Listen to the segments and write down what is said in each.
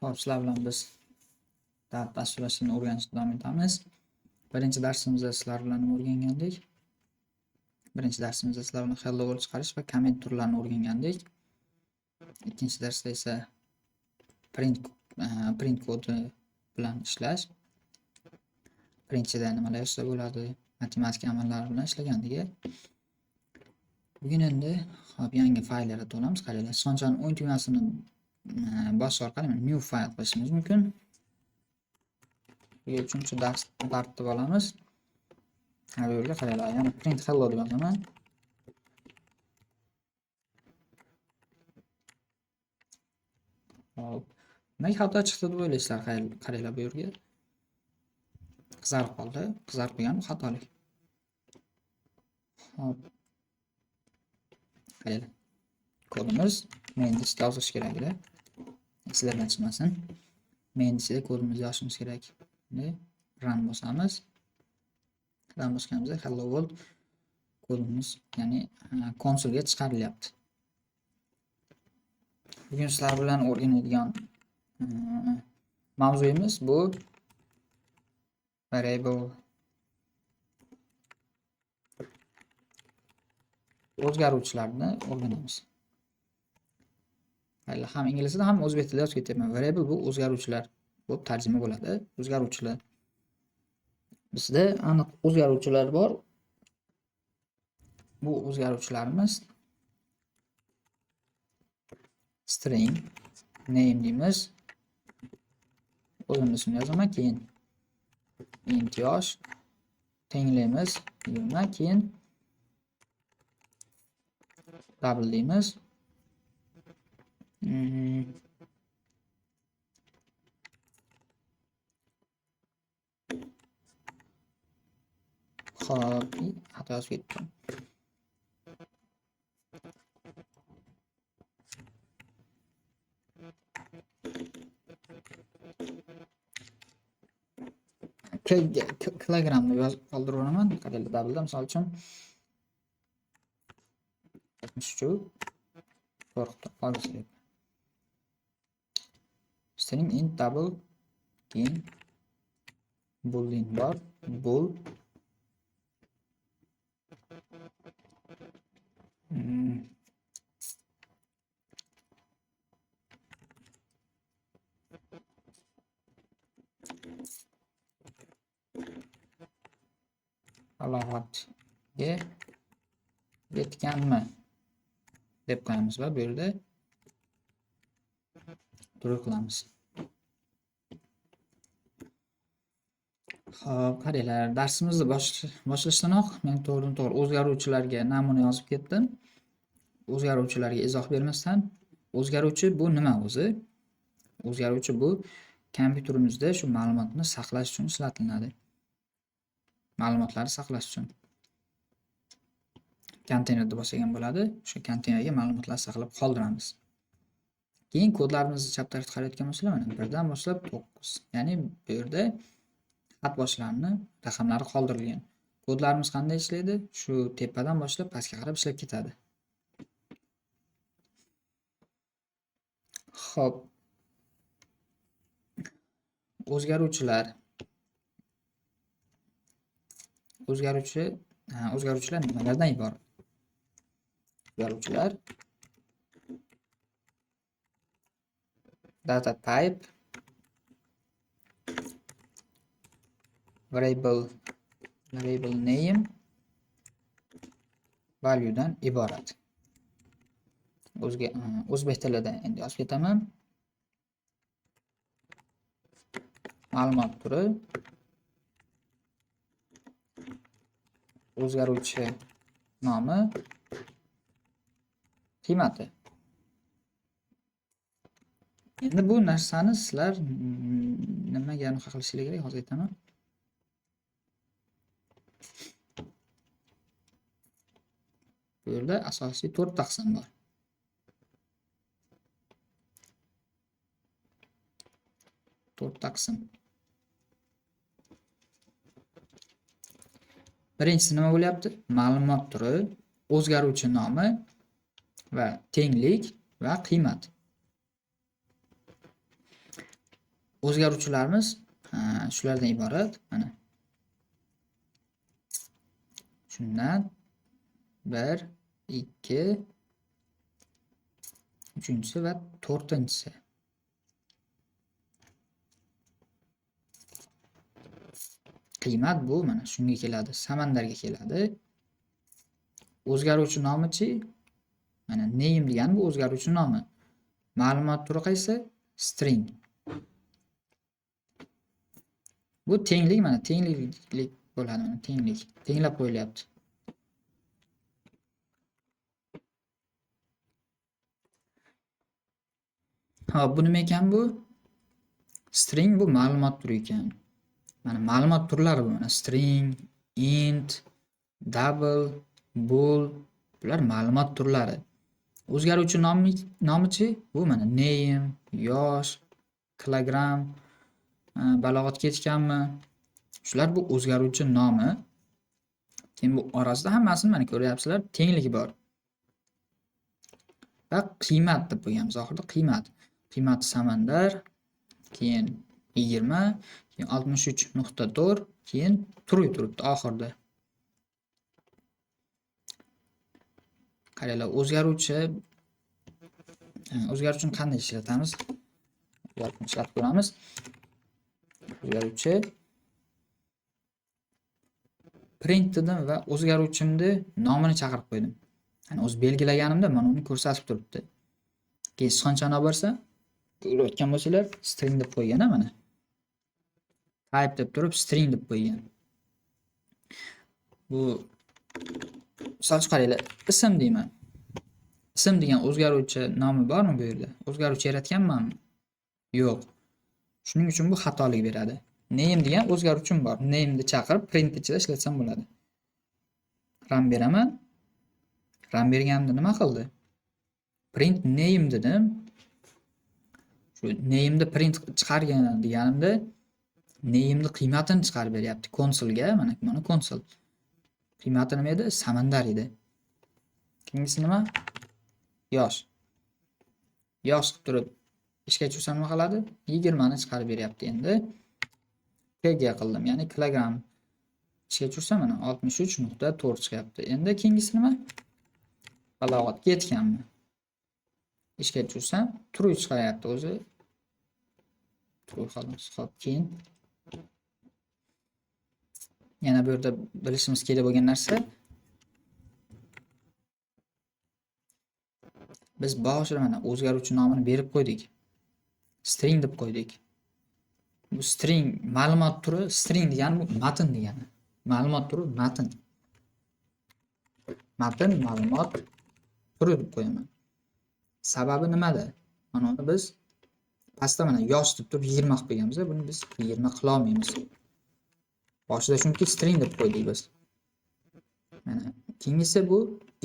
Hop, sizlar bilan biz davlat dasturlashini o'rganishda davom etamiz. Birinchi darsimizda sizlar bilan o'rgangandik. Birinchi darsimizda sizlar bilan hello world chiqarish va comment turlarini o'rgangandik. Ikkinchi darsda esa print kodi bilan ishlash. Printchida nimalar yozsa bo'ladi, matematik amallar bilan ishlagandik. Bugun endi hop yangi fayl yaratib olamiz. Qaranglar, sonchaning o'ng tugmasini bosish orqali new file qilishimiz mumkin. Bu uchinchi dars tartib olamiz. Bu yerga qaranglar, yana print hello deb yozaman. Hop. Nima xato chiqdi deb o'ylaysizlar? Qaranglar bu yerga. Qizarib qoldi. Qizarib qo'ygan bu xatolik. Hop. Qaranglar. Kodimiz main'da yozish kerak edi. Sizlardan chiqmasin. Main'da kodimizni yozishimiz kerak. Run bosamiz. Run bosganimizda hello world kodimiz, ya'ni konsolga chiqarilyapti. Bugun sizlar bilan o'rganadigan mavzuyimiz bu variable o'zgaruvchilarni o'rganamiz. Ham ingliz tilida ham o'zbek tilida yozib ketyapman. Variable bu o'zgaruvchilar bo'lib tarjima bo'ladi. O'zgaruvchilar. Bizda aniq o'zgaruvchilar bor. Bu o'zgaruvchilarimiz string name deymiz. O'zimizni yozaman, keyin int yosh tenglaymiz 20, keyin double deymiz. Hop, xato yozib ketdim. Kilogramni yozib qoldiraman. Qaranglar, double'da misol uchun 73 qo'rqitib string int double, keyin boolean bor, bool alohatga yetganmi deb qo'yamiz va bu yerda true qilamiz. Xo'p, qaranglar, darsimizni boshlashdan men to'g'ri o'zgaruvchilarga namuna yozib ketdim. O'zgaruvchilarga izoh bermasdan, o'zgaruvchi bu nima o'zi? O'zgaruvchi bu kompyuterimizda shu ma'lumotni saqlash uchun ishlatiladi. Ma'lumotlarni saqlash uchun konteynerda boshlagan bo'ladi. O'sha konteynerga ma'lumotlar saqlab qoldiramiz. Keyin kodlarimizni chap tarafga qarayotgan bo'lsanglar, mana 1 dan boshlab 9. Ya'ni bu yerda xat boshlarini, raqamlari qoldirilgan. Kodlarimiz qanday ishlaydi? Shu tepadan boshlab pastga qarab ishlab ketadi. Xo'p. O'zgaruvchilar nimalardan iborat? O'zgaruvchilar data type, variable name, value dan iborat. O'zbek tilida endi yozib ketaman. Ma'lumot turi, o'zgaruvchi nomi, qiymati. Endi bu narsani sizlar nimaga aniq qilishingiz kerak, hozir aytaman. Bu yerda asosiy 4 ta qism bor. Birinchisi nima bo'lyapti? Ma'lumot turi, o'zgaruvchi nomi va tenglik va qiymat. o'zgaruvchilarimiz shulardan iborat. Mana shundan 1, 2, uchinchisi va 4-inchisi. Qiymat bu mana shunga keladi, samandarga keladi. O'zgaruvchi nomichi mana name degani bu o'zgaruvchi nomi. Ma'lumot turi qaysi? String. Bu tenglik mana tenglik bo'ladi, mana tenglik. Tenglab qo'yilyapti. Hop, bu nima ekan bu? String bu ma'lumot turi ekan. Mana ma'lumot turlari bu. Mana string, int, double, bool, bular ma'lumot turlari. O'zgaruvchi nomichi bu mana name, yosh, kilogramm, balog'at ketganmi? Shular bu o'zgaruvchi nomi. Keyin bu orasida hammasini mana ko'ryapsizlar, tengligi bor. Va qiymat deb qo'yganmiz oxirida qiymat. Qiymati samandar, keyin 20, keyin 63.4, keyin true turibdi oxirida. Qaranglar, o'zgaruvchini qanday ishlatamiz? Ishlatib ko'ramiz. O'zgaruvchi print dedim va o'zgaruvchimni nomini chaqirib qo'ydim. Ya'ni o'z belgilaganimda mana uni ko'rsatib turibdi. Keyin sonchani olib borsa, ko'rayotgan bo'lsalar, string deb qo'ygan mana. Type deb turib string deb qo'ygan. Bu misol qaranglar, ism deyman. Ism degan o'zgaruvchi nomi bormi bu yerda? O'zgaruvchi yaratganmanmi? Yo'q. Shuning uchun bu xatolik beradi. Name degan o'zgaruvchim bor. Name ni chaqirib print ichida ishlatsam bo'ladi. Run beraman. Run berganimda nima qildi? Print name dedim. Shu name ni print chiqargan deganimda name ni qiymatini chiqarib beryapti konsolga. Mana konsol. Qiymati nima edi? Samandar edi. Keyingisi nima? Yosh. Yosh qilib turib ishga tushirsam nima qiladi? 20 ni chiqarib beryapti endi. Kg qildim, ya'ni kilogramm. Ishga tushirsam mana 63.4 chiqyapti. Endi keyingisi nima? Balog'at ketganmi? Ishga tushirsam true chiqaryapti o'zi. True xolos. Xo'p, keyin yana bu yerda bilishimiz kerak bo'lgan narsa, biz boshida mana o'zgaruvchi nomini berib qo'ydik. String deb qo'ydik. Bu string ma'lumot turi, string degani bu matn degani. Ma'lumot turi matn. Matn ma'lumot turi deb qo'yaman. Sababi nimada? Mana uni biz pastda mana yosh deb turib 20 qilib qo'yganmiz. Buni biz 20 qila olmaymiz. Boshida chunki string deb qo'ydik biz. Mana keyingisi bu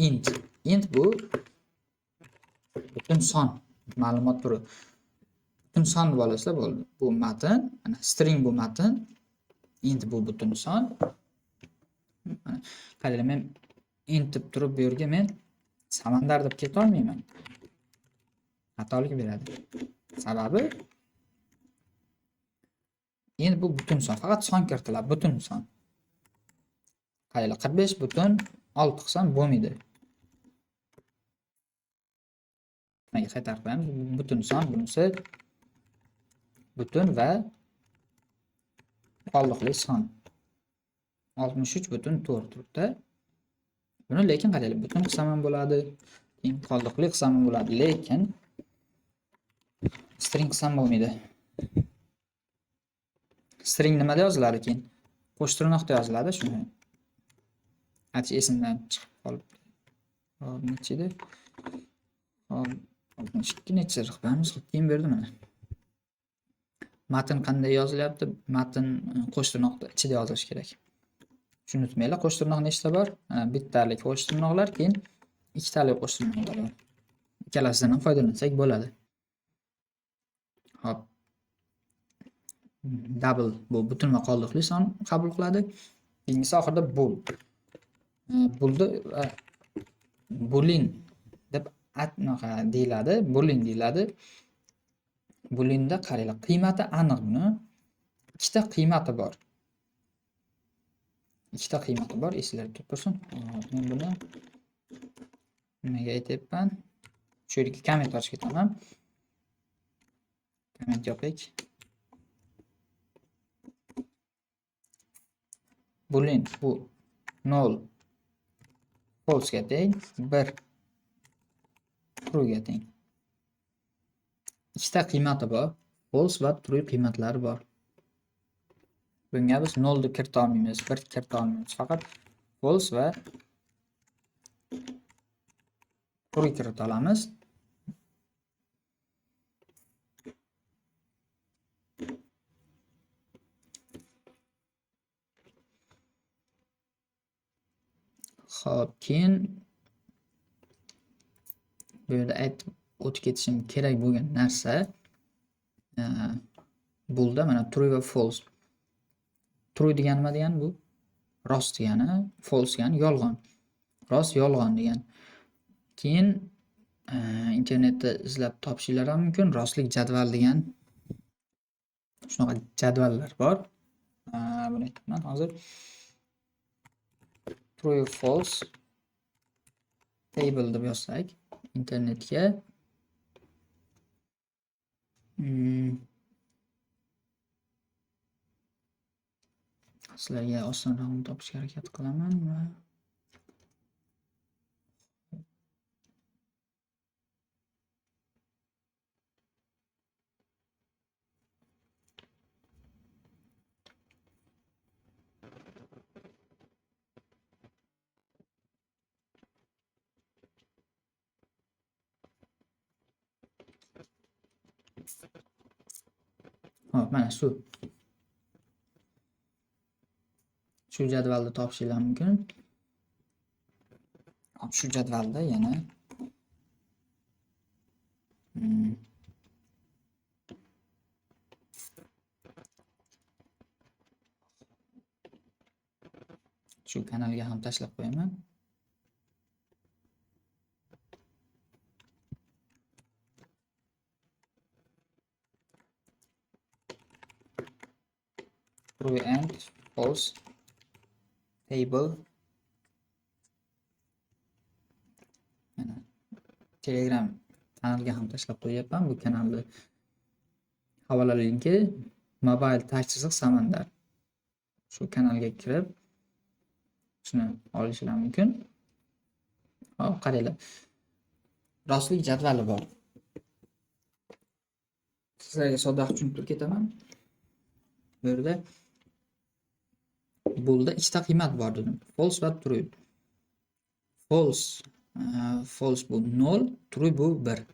int. Int bu butun son ma'lumot turi. Butun son deb olasizlar bo'ldi. Bu matn, mana string bu matn, int bu butun son. Mana qaranglar, men int deb turib bu yerga men samandar deb keta olmayman. Xatolik beradi. Sababi endi bu butun son, faqat son kiritiladi, butun son. Qaranglar, 45 butun 6 qilsam bo'lmaydi. Menga qaytarib qo'yamiz. Butun son, bunisi butun va qoldiqli son. 63.4 turibdi. Buni lekin qaranglar, butun qilsam ham bo'ladi, keyin qoldiqli qilsam ham bo'ladi, lekin string qilsam bo'lmaydi. String nimada yoziladi keyin? Qo'sh tirnoqda yoziladi, shuni. Achi esimdan chiqib qolibdi. Hop, necha edi? Hop, 62 necha qilamiz? Keyin berdim mana. Matn qanday yozilyapti? Matn qo'sh tirnoqda ichida yozilishi kerak. Shuni unutmanglar, qo'sh tirnoq nechta bor? Bittalik qo'sh tirnoqlar, keyin ikkitalik qo'sh tirnoqlar bor. Ikkalasidan ham foydalansak bo'ladi. Hop. Double bu butun va qoldiqli son qabul qiladi. Keyingisi oxirida bool. Boolni boolean deb deyiladi, boolean deyiladi. Booleanda qaranglar, qiymati aniq buni. Ikkita qiymati bor. Ikkita qiymati bor, esinglarda tursin. Men buni nimaga aytyapman? Shu yerga komment yozib ketaman. Komment yopaylik. Boolean bu 0 false ga teng, 1 true ga teng. Ikkita qiymati bor. False va true qiymatlari bor. Bunga biz 0 ni kirita olmaymiz, 1 kirita olmaymiz. Faqat false va true kirita olamiz. Xo'p, keyin bu yerda aytib o'tib ketishim kerak bo'lgan narsa bo'ldi. Mana true va false. True degani nima degani bu? Rost degani, false degani yolg'on. Rost, yolg'on degani. Keyin internetda izlab topishingiz ham mumkin. Rostlik jadval degan shunaqa jadvallar bor. Buni aytaman hozir. True false table deb yozsak internetga sizlarga osonroq topishga harakat qilaman va hop, mana shu jadvalda topishingiz mumkin. Hop, shu jadvalda yana shu kanalga ham tashlab qo'yaman. True and false table. Mana Telegram kanalga ham tashlab qo'yapman. Bu kanalni havola linki Mobile tashchiziq Samandar. Shu kanalga kirib shuni olishingiz mumkin. Hop, qaranglar. Rostlik jadvali bor. Sizlarga sodda tushuntirib ketaman. Bu yerda bo'ldi, ikkita qiymat bor dedim. False va true. False bu 0, true bu 1.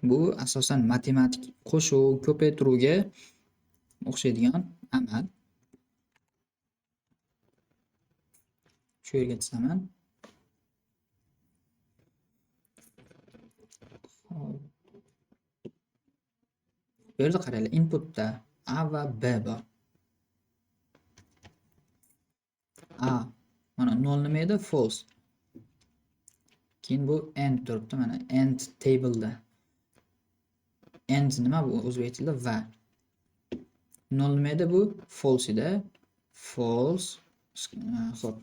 Bu asosan matematik qo'shuv, ko'paytiruvga o'xshaydigan amal. Shu yerga chizaman. Bu yerda qaranglar, inputda A va B bor. A mana 0 nima edi? False. Keyin bu and turibdi, mana and table'da. And nima bu o'zbek tilida? Va. 0 nima edi bu? False edi. False. Xo'p.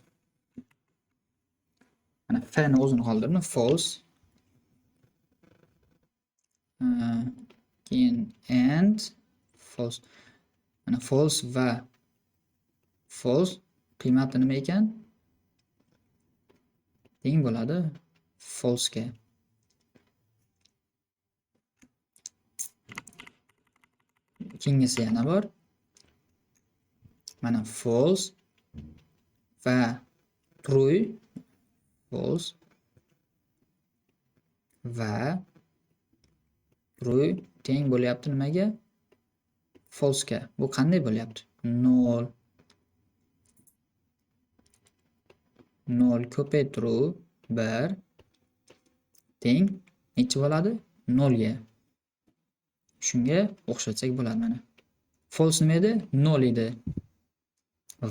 Mana f ni o'zini qoldirdim. False. Keyin and false. Mana false va false qiymati nima ekan? Teng bo'ladi false ga. Keyingisi yana bor. Mana false va true. False va true teng bo'lyapti nimaga? False ga. Bu qanday bo'lyapti? 0 0 ko'paytiruv 1 teng necha bo'ladi? 0 ga. Shunga o'xshatsak bo'ladi mana. False nima edi? 0 edi.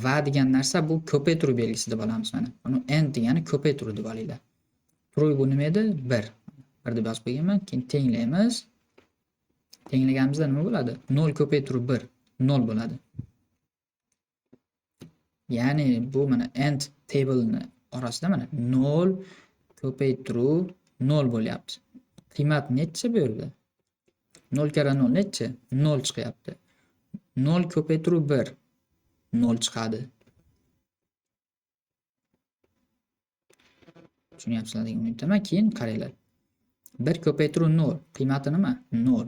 Va degan narsa bu ko'paytiruv belgisi deb olamiz mana. Buni end degani ko'paytiruv deb olinglar. True bu nima edi? 1. 1 deb yozib qo'yganman. Keyin tenglaymiz. Tenglaganimizda nima bo'ladi? 0 ko'paytiruv 1 0 bo'ladi. Ya'ni bu mana end table'ni orasida mana 0 ko'paytiruv 0 bo'lyapti. Qiymat necha bu yerda? 0 kara 0 necha? 0 chiqyapti. 0 ko'paytiruv 1 0 chiqadi. Tushunyapsizlar degan umiddaman. Keyin qaranglar. 1 ko'paytiruv 0 qiymati nima? 0.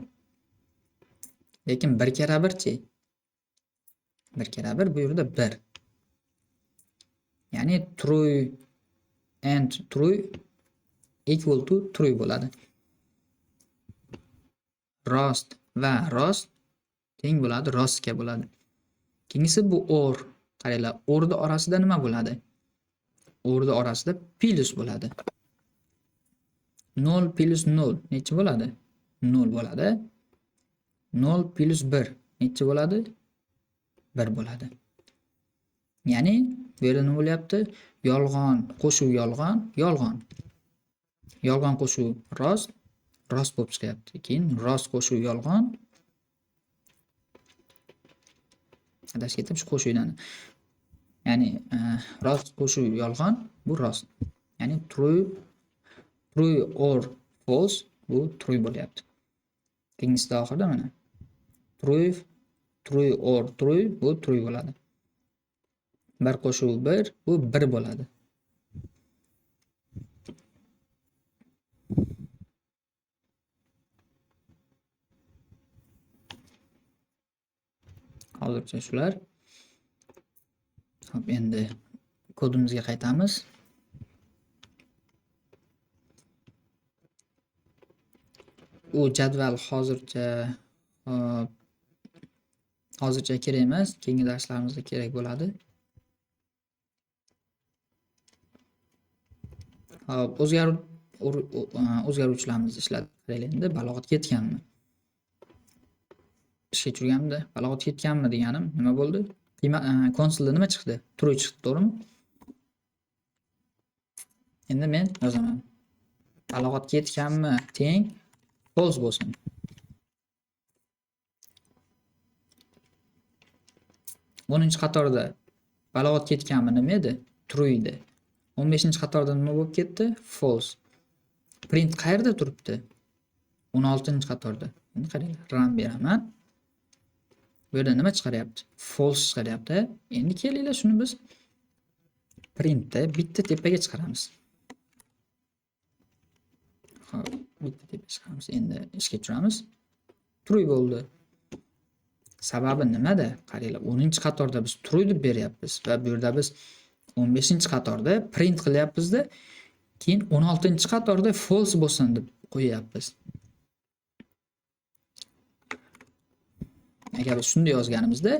Lekin 1 kara 1chi? 1 kara 1 bu yerda 1. Ya'ni true and true equal to true bo'ladi. Rost va rost teng bo'ladi, rostga bo'ladi. Keyingisi bu or. Qaranglar, orni orasida nima bo'ladi? Orni orasida plus bo'ladi. 0 plus 0 necha bo'ladi? 0 bo'ladi. 0 plus 1 necha bo'ladi? 1 bo'ladi. Ya'ni bu yerda nima bo'lyapti? Yolg'on qo'shuv yolg'on, yolg'on. Yolg'on qo'shuv rost, rost bo'lib chiqyapti. Keyin rost qo'shuv yolg'on. Adashib ketdim shu qo'shuvdan. Ya'ni rost qo'shuv yolg'on, bu rost. Ya'ni true or false bu true bo'lyapti. Keyingisida oxirida mana true or true bu true bo'ladi. 1 qo'shuv 1 bu 1 bo'ladi. Hozircha shular. Hop, endi kodimizga qaytamiz. U jadval hozircha kerak emas, keyingi darslarimizda kerak bo'ladi. Hop, o'zgaruvchilarimizni ishladik. Qaraylik endi balog'at ketganmi? Ishga tushganimda balog'at ketganmi deganim nima bo'ldi? Konsolda nima chiqdi? True chiqdi, to'g'rimi? Endi men yozaman. Balog'at ketganmi teng false bo'lsin. O'ninchi qatorda balog'at ketganmi nima edi? True edi. 15-qatorda nima bo'lib ketdi? False. Print qayerda turibdi? 16-qatorda. Endi qaranglar, run beraman. Bu yerda nima chiqaryapti? False chiqaryapti. Endi kelinglar, shuni biz printda bitta tepaga chiqaramiz. Xo'p, bitta tepaga chiqaramiz. Endi ishga tushamiz. True bo'ldi. Sababi nimada? Qaranglar, 10-qatorda biz true deb beryapmiz va bu yerda biz 15-qatorda print qilyapmizda, keyin 16-qatorda false bo'lsin deb qo'yyapmiz. Agar biz shunday yozganimizda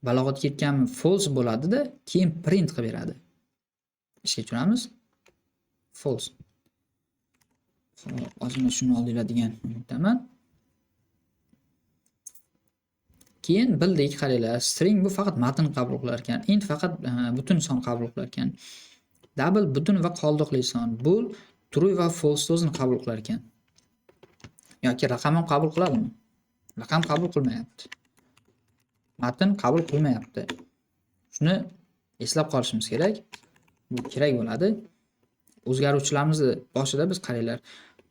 balog'at ketganmi false bo'ladi-da, keyin print qilib beradi. Ishga tushamiz. False. Xo'p, ozgina shuni oldinglar degan umiddaman. Keyin bildik, qaranglar, string bu faqat matn qabul qilar ekan, int faqat butun son qabul qilar ekan. Double butun va qoldiqli son, bool true va false so'zini qabul qilar ekan. Yoki raqam ham qabul qiladimi? Raqam qabul qilmayapti. Matn qabul qilmayapti. Shuni eslab qolishimiz kerak. Bu kerak bo'ladi. O'zgaruvchilarimizni boshida biz qaranglar,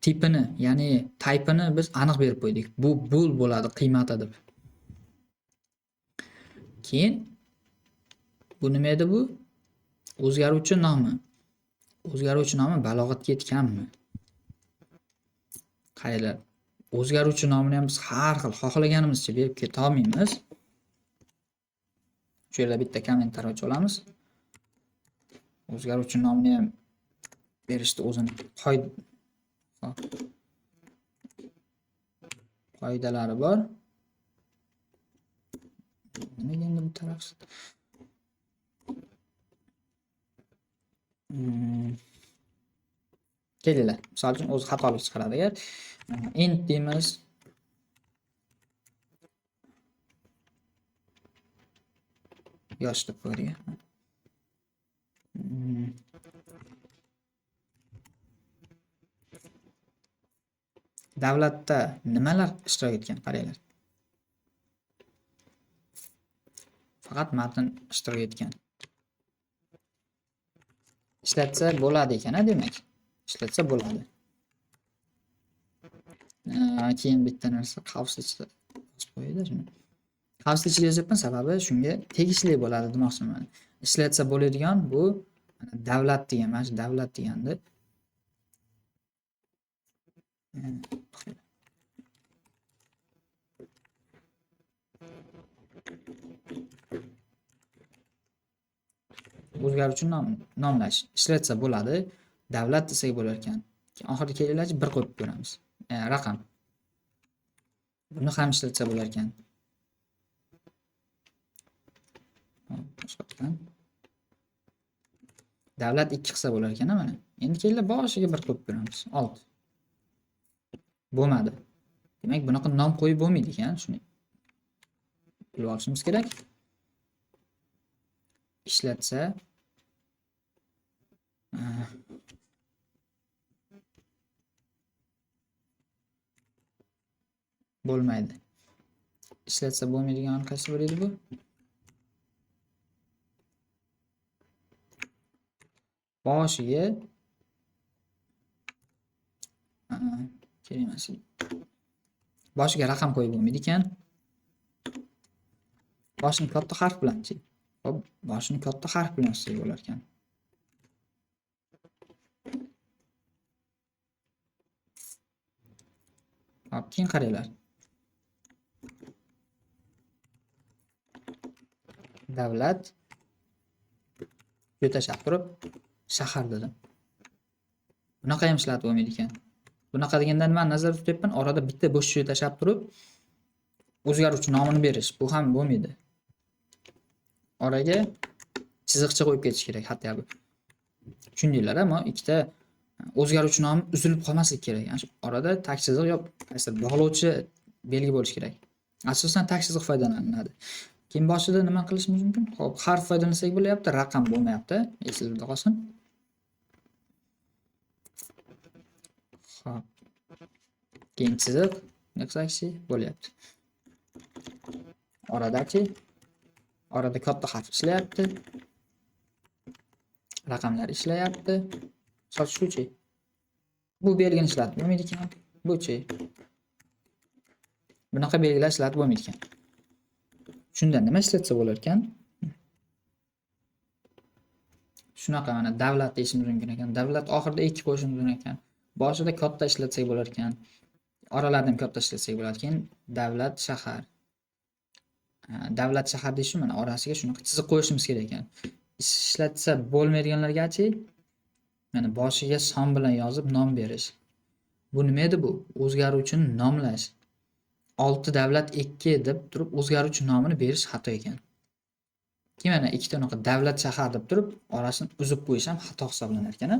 tipini, ya'ni type'ini biz aniq berib qo'ydik. Bu bool bo'ladi qiymati deb. Keyin bu nima edi bu? O'zgaruvchi nomi. O'zgaruvchi nomi balog'at ketganmi? Qaranglar, o'zgaruvchi nomini ham biz har xil xohlaganimizcha berib keta olmaymiz. Shu yerda bitta kommentar ochib olamiz. O'zgaruvchi nomini ham berishda o'zini qoidalari bor. Nimaga endi bu taraf? Kelinglar. Misol uchun o'zi xatolik chiqaradi agar int deymiz. yosh deb qo'ydik. Davlatda nimalar ishtirok etgan? Qaranglar. Faqat matn ishtirok etgan. Ishlatsa bo'ladi ekan, demak. Ishlatsa bo'ladi. Keyin bitta narsa xavfsizlik yozib qo'yaylik shuni. Xavfsizlik yozyapman, sababi shunga tegishli bo'ladi demoqchiman. Ishlatsa bo'ladigan bu davlat degan, mana shu davlat deganda o'zgaruvchi nomlash ishlatsa bo'ladi, davlat desak bo'lar ekan. Keyin oxirgi kelinglarchi bir qo'yib ko'ramiz. Raqam. Buni ham ishlatsa bo'lar ekan. Davlat 2 qilsa bo'lar ekan, mana. Endi kelinglar boshiga bir qo'yib ko'ramiz. 6. Bo'lmadi. Demak, bunaqa nom qo'yib bo'lmaydi ekan, shuni bilib olishimiz kerak. Ishlatsa bo'lmaydi. Ishlatsa bo'lmaydigan qaysi bir edi bu? Boshiga kerak emas. Boshiga raqam qo'yib bo'lmaydi ekan. Boshini katta harf bilan-chi. Xo'p, boshini katta harf bilan yozsak bo'lar ekan. Hop, keyin qaranglar. Davlat yo'tashab turib shahar dedim. Bunaqa ham ishlatib bo'lmaydi ekan. Bunaqa degandan men nazarda tutyapman, orada bitta bo'sh joy tashab turib o'zgaruvchi nomini berish. Bu ham bo'lmaydi. Oraga chiziqcha qo'yib ketish kerak, hatto bu. Tushundinglar, ammo ikkita o'zgaruvchi nom uzilib qolmasligi kerak. Ya'ni shu orada tag chiziq yo'q, qaysi bog'lovchi belgi bo'lishi kerak. Asosan tag chiziq foydalaniladi. Keyin boshida nima qilishimiz mumkin? Xo'p, harf foydalansak bo'layapti, raqam bo'lmayapti. Esingizda qolsin. Xo'p. Keyin chiziq qilsakchi bo'layapti. Orada katta harf ishlayapti. Raqamlar ishlayapti. Shuchi. Bu belgini ishlatib bo'lmaydi ekan. Bu-chi. Bunaqa belgilar ishlatib bo'lmaydi ekan. Shundan nima ishlatsa bo'lar ekan? Shunaqa mana davlat deyishimiz mumkin ekan. Davlat oxirida 2 qo'yishimiz mumkin ekan. Boshida katta ishlatsak bo'lar ekan. Oralardan katta ishlatsak bo'ladi. Keyin davlat shahar. Davlat shahar deyish mana orasiga shunaqa chiziq qo'yishimiz kerak ekan. Ishlatsa bo'lmaydiganlargachi mana boshiga son bilan yozib nom berish. Bu nima edi bu? O'zgaruvchini nomlash. 6 davlat 2 deb turib o'zgaruvchi nomini berish xato ekan. Keyin mana ikkita unaqa davlat shahar deb turib orasini uzib qo'yish ham xato hisoblanar ekan.